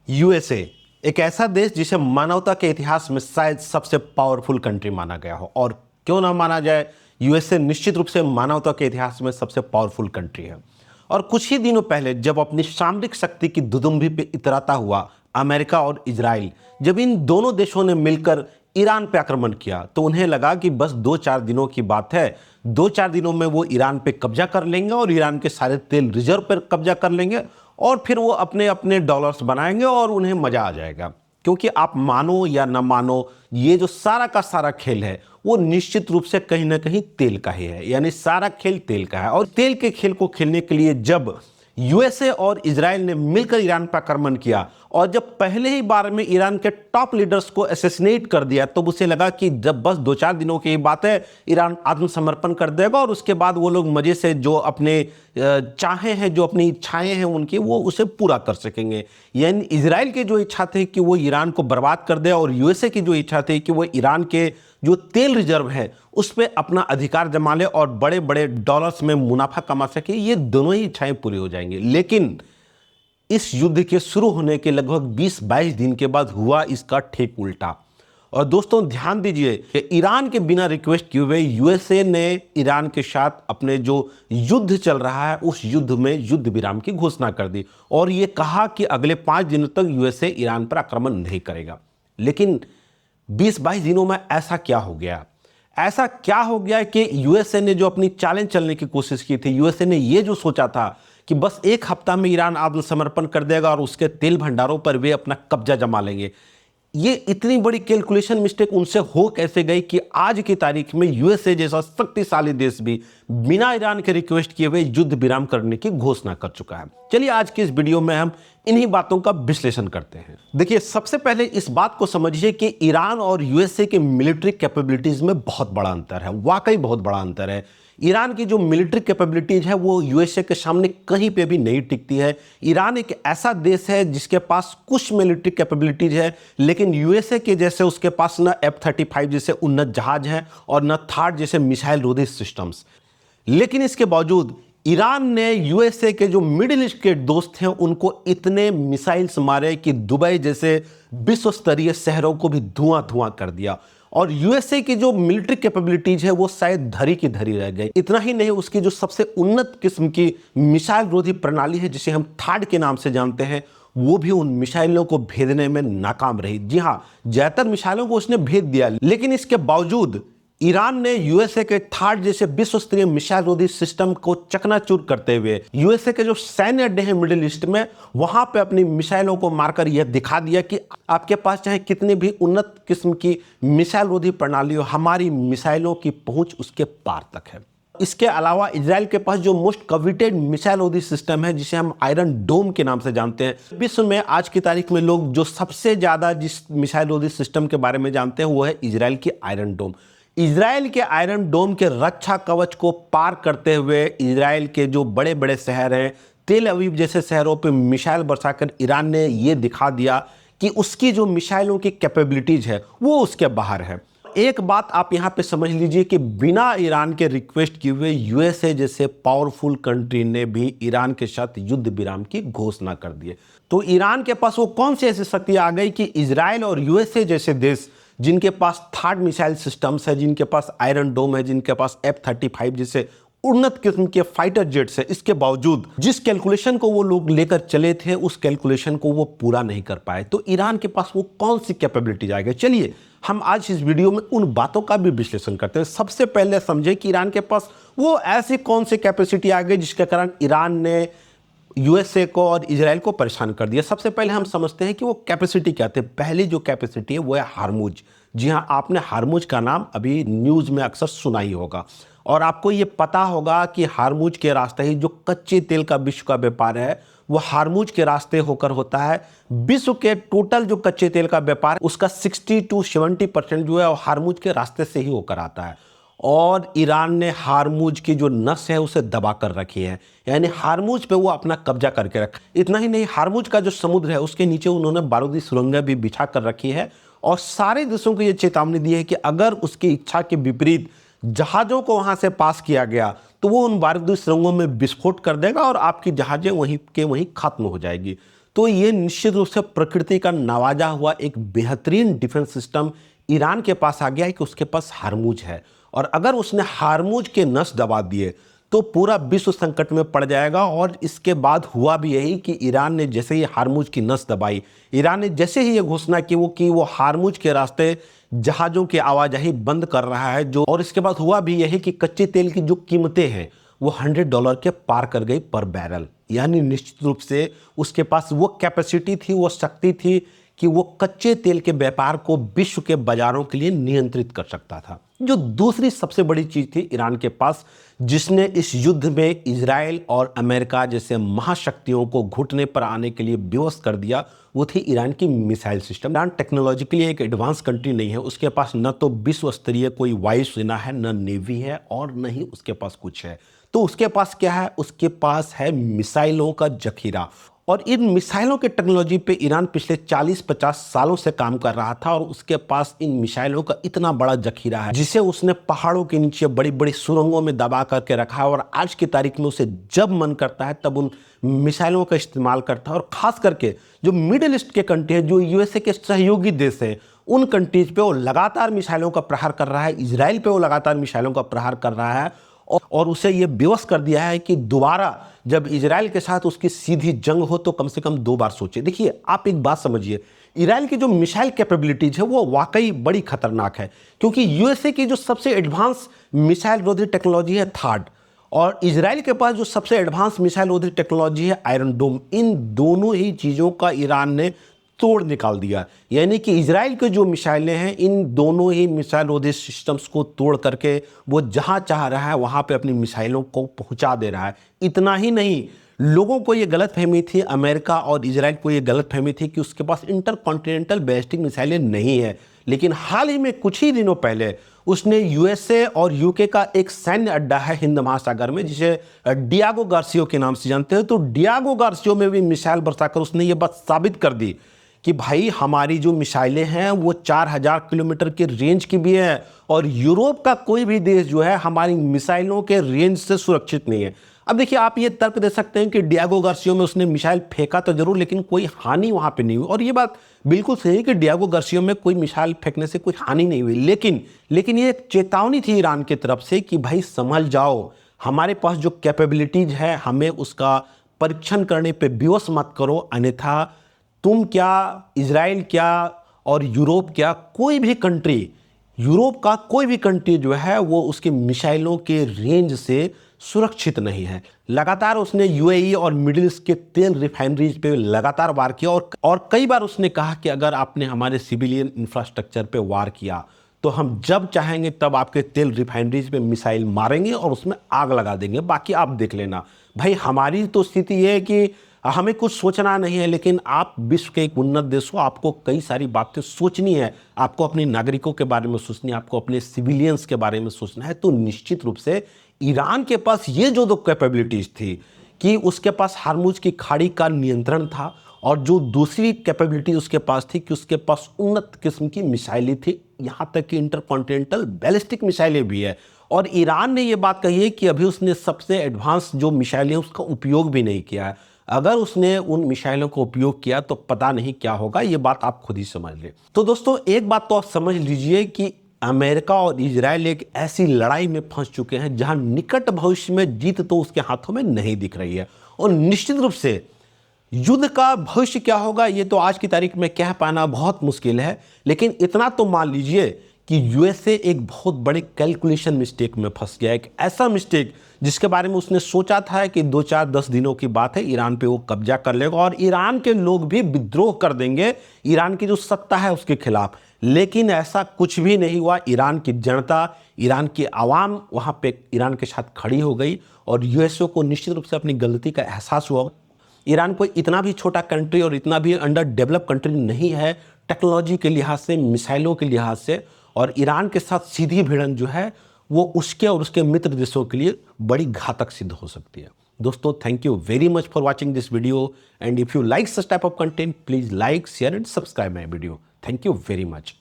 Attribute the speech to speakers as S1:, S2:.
S1: USA एक ऐसा देश जिसे मानवता के इतिहास में शायद सबसे पावरफुल कंट्री माना गया हो, और क्यों ना माना जाए, यूएसए निश्चित रूप से मानवता के इतिहास में सबसे पावरफुल कंट्री है। और कुछ ही दिनों पहले जब अपनी सामरिक शक्ति की दुदुम्भी पे इतराता हुआ अमेरिका और इजराइल, जब इन दोनों देशों ने मिलकर ईरान पे आक्रमण किया, तो उन्हें लगा कि बस 2-4 दिनों की बात है। 2-4 दिनों में वो ईरान पे कब्जा कर लेंगे और ईरान के सारे तेल रिजर्व पर कब्जा कर लेंगे, और फिर वो अपने अपने डॉलर्स बनाएंगे और उन्हें मजा आ जाएगा। क्योंकि आप मानो या न मानो, ये जो सारा का सारा खेल है वो निश्चित रूप से कहीं ना कहीं तेल का ही है, यानी सारा खेल तेल का है। और तेल के खेल को खेलने के लिए जब यूएसए और इजराइल ने मिलकर ईरान पर आक्रमण किया, और जब पहले ही बार में ईरान के टॉप लीडर्स को असैसिनेट कर दिया, तो उसे लगा कि जब बस 2-4 दिनों की बात है, ईरान आत्मसमर्पण कर देगा और उसके बाद वो लोग मजे से जो अपने चाहे हैं, जो अपनी इच्छाएं हैं उनकी, वो उसे पूरा कर सकेंगे। यानी इजराइल की जो इच्छा थी कि वो ईरान को बर्बाद कर दे, और यूएसए की जो इच्छा थी कि वो ईरान के जो तेल रिजर्व है उस पर अपना अधिकार जमा ले और बड़े बड़े डॉलर्स में मुनाफा कमा सके, ये दोनों ही इच्छाएं पूरी हो जाएंगी। लेकिन इस युद्ध के शुरू होने के लगभग 20-22 दिन के बाद हुआ इसका ठीक उल्टा। और दोस्तों ध्यान दीजिए कि ईरान के बिना रिक्वेस्ट किए हुए यूएसए ने ईरान के साथ अपने जो युद्ध चल रहा है उस युद्ध में युद्ध विराम की घोषणा कर दी, और ये कहा कि अगले 5 दिनों तक यूएसए ईरान पर आक्रमण नहीं करेगा। लेकिन 20-22 दिनों में ऐसा क्या हो गया? ऐसा क्या हो गया कि यूएसए ने जो अपनी चालें चलने की कोशिश की थी, यूएसए ने ये जो सोचा था कि बस 1 हफ्ता में ईरान आत्मसमर्पण कर देगा और उसके तेल भंडारों पर वे अपना कब्जा जमा लेंगे, ये इतनी बड़ी कैलकुलेशन मिस्टेक उनसे हो कैसे गई कि आज की तारीख में यूएसए जैसा शक्तिशाली देश भी बिना ईरान के रिक्वेस्ट किए हुए युद्ध विराम करने की घोषणा कर चुका है। चलिए आज की इस वीडियो में हम इन्हीं बातों का विश्लेषण करते हैं। देखिए, सबसे पहले इस बात को समझिए कि ईरान और यूएसए के मिलिट्री कैपेबिलिटीज में बहुत बड़ा अंतर है, वाकई बहुत बड़ा अंतर है। ईरान की जो मिलिट्री कैपेबिलिटीज है वो यूएसए के सामने कहीं पे भी नहीं टिकती है। ईरान एक ऐसा देश है जिसके पास कुछ मिलिट्री कैपेबिलिटीज है, लेकिन यूएसए के जैसे उसके पास न F-35 जैसे उन्नत जहाज हैं और न थार्ड जैसे मिसाइल रोधी सिस्टम्स। लेकिन इसके बावजूद ईरान ने यूएसए के जो मिडिल ईस्ट के दोस्त हैं उनको इतने मिसाइल्स मारे कि दुबई जैसे विश्व स्तरीय शहरों को भी धुआं धुआं कर दिया। और यूएसए की जो मिलिट्री कैपेबिलिटीज है वो शायद धरी की धरी रह गई। इतना ही नहीं, उसकी जो सबसे उन्नत किस्म की मिसाइल रोधी प्रणाली है जिसे हम थार्ड के नाम से जानते हैं, वो भी उन मिसाइलों को भेदने में नाकाम रही। जी हाँ, ज्यादातर मिसाइलों को उसने भेद दिया, लेकिन इसके बावजूद ईरान ने यूएसए के थार्ड जैसे विश्व स्तरीय मिसाइल रोधी सिस्टम को चकनाचूर करते हुए यूएसए के जो सैन्य अड्डे हैं मिडिल ईस्ट में, वहां पे अपनी मिसाइलों को मारकर यह दिखा दिया कि आपके पास चाहे कितनी भी उन्नत किस्म की मिसाइल रोधी प्रणाली हो, हमारी मिसाइलों की पहुंच उसके पार तक है। इसके अलावा इजराइल के पास जो मोस्ट कविटेड मिसाइल रोधी सिस्टम है जिसे हम आयरन डोम के नाम से जानते हैं, विश्व में आज की तारीख में लोग जो सबसे ज्यादा जिस मिसाइल रोधी सिस्टम के बारे में जानते हैं वो है इजराइल की आयरन डोम। इजराइल के आयरन डोम के रक्षा कवच को पार करते हुए इजराइल के जो बड़े बड़े शहर हैं, तेल अवीव जैसे शहरों पे मिसाइल बरसाकर ईरान ने ये दिखा दिया कि उसकी जो मिसाइलों की कैपेबिलिटीज है वो उसके बाहर है। एक बात आप यहाँ पे समझ लीजिए कि बिना ईरान के रिक्वेस्ट किए हुए यूएसए जैसे पावरफुल कंट्री ने भी ईरान के साथ युद्ध विराम की घोषणा कर दी। तो ईरान के पास वो कौन सी ऐसी शक्ति आ गई कि इजराइल और यूएसए जैसे देश जिनके पास थार्ड मिसाइल सिस्टम्स है, जिनके पास आयरन डोम है, जिनके पास F-35 जैसे उन्नत किस्म के फाइटर जेट्स है, इसके बावजूद जिस कैलकुलेशन को वो लोग लेकर चले थे उस कैलकुलेशन को वो पूरा नहीं कर पाए। तो ईरान के पास वो कौन सी कैपेबिलिटी आएगी? चलिए हम आज इस वीडियो में उन बातों का भी विश्लेषण करते हैं। सबसे पहले समझे कि ईरान के पास वो ऐसी कौन सी कैपेसिटी आ गई जिसके कारण ईरान ने यूएसए को और इजराइल को परेशान कर दिया। सबसे पहले हम समझते हैं कि वो कैपेसिटी क्या थे। पहली जो कैपेसिटी है वो है हार्मुज। जी हाँ, आपने हार्मुज का नाम अभी न्यूज़ में अक्सर सुना ही होगा, और आपको ये पता होगा कि हार्मुज के रास्ते ही जो कच्चे तेल का विश्व का व्यापार है वो हार्मुज के रास्ते होकर होता है। विश्व के टोटल जो कच्चे तेल का व्यापार उसका 60-70% जो है वो हार्मुज के रास्ते से ही होकर आता है। और ईरान ने हार्मुज की जो नस है उसे दबा कर रखी है, यानी हार्मुज पे वो अपना कब्जा करके रखा। इतना ही नहीं, हार्मुज का जो समुद्र है उसके नीचे उन्होंने बारूदी सुरंगें भी बिछा कर रखी है, और सारे देशों को ये चेतावनी दी है कि अगर उसकी इच्छा के विपरीत जहाज़ों को वहाँ से पास किया गया तो वो उन बारूदी सुरंगों में विस्फोट कर देगा और आपकी जहाज़ें वहीं के वहीं खत्म हो जाएगी। तो ये निश्चित रूप से प्रकृति का नवाजा हुआ एक बेहतरीन डिफेंस सिस्टम ईरान के पास आ गया है कि उसके पास हारमूज है, और अगर उसने हारमूज के नस दबा दिए तो पूरा विश्व संकट में पड़ जाएगा। और इसके बाद हुआ भी यही कि ईरान ने जैसे ही हारमूज की नस दबाई, ईरान ने जैसे ही ये घोषणा की वो हारमूज के रास्ते जहाज़ों की आवाजाही बंद कर रहा है जो, और इसके बाद हुआ भी यही कि कच्चे तेल की जो कीमतें हैं वो $100 के पार कर गई पर बैरल। यानी निश्चित रूप से उसके पास वो कैपेसिटी थी, वो शक्ति थी कि वो कच्चे तेल के व्यापार को विश्व के बाजारों के लिए नियंत्रित कर सकता था। जो दूसरी सबसे बड़ी चीज थी ईरान के पास, जिसने इस युद्ध में इजराइल और अमेरिका जैसे महाशक्तियों को घुटने पर आने के लिए विवश कर दिया, वो थी ईरान की मिसाइल सिस्टम। ईरान टेक्नोलॉजिकली एक एडवांस कंट्री नहीं है, उसके पास न तो विश्व स्तरीय कोई वायुसेना है, न नेवी है, और न ही उसके पास कुछ है। तो उसके पास क्या है? उसके पास है मिसाइलों का जखीरा। और इन मिसाइलों के टेक्नोलॉजी पे ईरान पिछले 40-50 सालों से काम कर रहा था, और उसके पास इन मिसाइलों का इतना बड़ा जखीरा है जिसे उसने पहाड़ों के नीचे बड़ी बड़ी सुरंगों में दबा करके रखा है। और आज की तारीख में उसे जब मन करता है तब उन मिसाइलों का इस्तेमाल करता है। और खास करके जो मिडिल ईस्ट के कंट्री है, जो यूएसए के सहयोगी देश हैं, उन कंट्रीज पे वो लगातार मिसाइलों का प्रहार कर रहा है। इजराइल पे वो लगातार मिसाइलों का प्रहार कर रहा है, और उसे ये विवश कर दिया है कि दोबारा जब इजराइल के साथ उसकी सीधी जंग हो तो कम से कम 2 बार सोचे। देखिए, आप एक बात समझिए, इजराइल की जो मिसाइल कैपेबिलिटीज है वो वाकई बड़ी खतरनाक है, क्योंकि यूएसए की जो सबसे एडवांस मिसाइल रोधी टेक्नोलॉजी है थार्ड, और इजराइल के पास जो सबसे एडवांस मिसाइल रोधी टेक्नोलॉजी है आयरन डोम। इन दोनों ही चीज़ों का ईरान ने तोड़ निकाल दिया। यानी कि इजराइल के जो मिसाइलें हैं, इन दोनों ही मिसाइल रोधी सिस्टम्स को तोड़ करके वो जहां चाह रहा है वहां पे अपनी मिसाइलों को पहुंचा दे रहा है। इतना ही नहीं, लोगों को ये गलतफहमी थी, अमेरिका और इजराइल को ये गलतफहमी थी कि उसके पास इंटरकॉन्टिनेंटल बैलिस्टिक मिसाइलें नहीं है। लेकिन हाल ही में कुछ ही दिनों पहले उसने यूएसए और यूके का एक सैन्य अड्डा है हिंद महासागर में, जिसे डियागो गार्सियो के नाम से जानते हैं। तो डियागो गार्सियो में भी मिसाइल बरसाकर उसने ये बात साबित कर दी कि भाई हमारी जो मिसाइलें हैं वो 4000 किलोमीटर के रेंज की भी है, और यूरोप का कोई भी देश जो है हमारी मिसाइलों के रेंज से सुरक्षित नहीं है। अब देखिए, आप ये तर्क दे सकते हैं कि डियागो गार्सियो में उसने मिसाइल फेंका तो जरूर, लेकिन कोई हानि वहां पे नहीं हुई। और ये बात बिल्कुल सही है कि डियागो गार्सियो में कोई मिसाइल फेंकने से कोई हानि नहीं हुई, लेकिन ये एक चेतावनी थी ईरान की तरफ से कि भाई समझ जाओ, हमारे पास जो कैपेबिलिटीज है हमें उसका परीक्षण करने पर विवश मत करो, अन्यथा तुम क्या, इजराइल क्या और यूरोप क्या, कोई भी कंट्री, यूरोप का कोई भी कंट्री जो है वो उसके मिसाइलों के रेंज से सुरक्षित नहीं है। लगातार उसने यूएई और मिडिल ईस्ट के तेल रिफाइनरीज पे लगातार वार किया, और कई बार उसने कहा कि अगर आपने हमारे सिविलियन इंफ्रास्ट्रक्चर पे वार किया तो हम जब चाहेंगे तब आपके तेल रिफाइनरीज पे मिसाइल मारेंगे और उसमें आग लगा देंगे, बाकी आप देख लेना। भाई हमारी तो स्थिति ये है कि हमें कुछ सोचना नहीं है, लेकिन आप विश्व के एक उन्नत देश हो, आपको कई सारी बातें सोचनी है, आपको अपने नागरिकों के बारे में सोचनी है, आपको अपने सिविलियंस के बारे में सोचना है। तो निश्चित रूप से ईरान के पास ये जो 2 कैपेबिलिटीज थी कि उसके पास हार्मुज की खाड़ी का नियंत्रण था, और जो दूसरी कैपेबिलिटी उसके पास थी कि उसके पास उन्नत किस्म की मिसाइलें थी, यहाँ तक कि इंटरकॉन्टिनेंटल बैलिस्टिक मिसाइलें भी है। और ईरान ने ये बात कही है कि अभी उसने सबसे एडवांस जो मिसाइलें उसका उपयोग भी नहीं किया है। अगर उसने उन मिसाइलों का उपयोग किया तो पता नहीं क्या होगा, ये बात आप खुद ही समझ लें। तो दोस्तों, एक बात तो आप समझ लीजिए कि अमेरिका और इजराइल एक ऐसी लड़ाई में फंस चुके हैं जहां निकट भविष्य में जीत तो उसके हाथों में नहीं दिख रही है। और निश्चित रूप से युद्ध का भविष्य क्या होगा ये तो आज की तारीख में कह पाना बहुत मुश्किल है, लेकिन इतना तो मान लीजिए कि यूएसए एक बहुत बड़े कैलकुलेशन मिस्टेक में फंस गया। एक ऐसा मिस्टेक जिसके बारे में उसने सोचा था कि 2-4-10 दिनों की बात है, ईरान पे वो कब्जा कर लेगा और ईरान के लोग भी विद्रोह कर देंगे ईरान की जो सत्ता है उसके खिलाफ। लेकिन ऐसा कुछ भी नहीं हुआ। ईरान की जनता, ईरान की आवाम वहाँ पे ईरान के साथ खड़ी हो गई, और यूएसए को निश्चित रूप से अपनी गलती का एहसास हुआ। ईरान कोई इतना भी छोटा कंट्री और इतना भी अंडर डेवलप कंट्री नहीं है टेक्नोलॉजी के लिहाज से, मिसाइलों के लिहाज से, और ईरान के साथ सीधी भिड़ंत जो है वो उसके और उसके मित्र देशों के लिए बड़ी घातक सिद्ध हो सकती है। दोस्तों, thank you very much for watching this video, and if you like such type of content please like, share and subscribe my video. Thank you very much.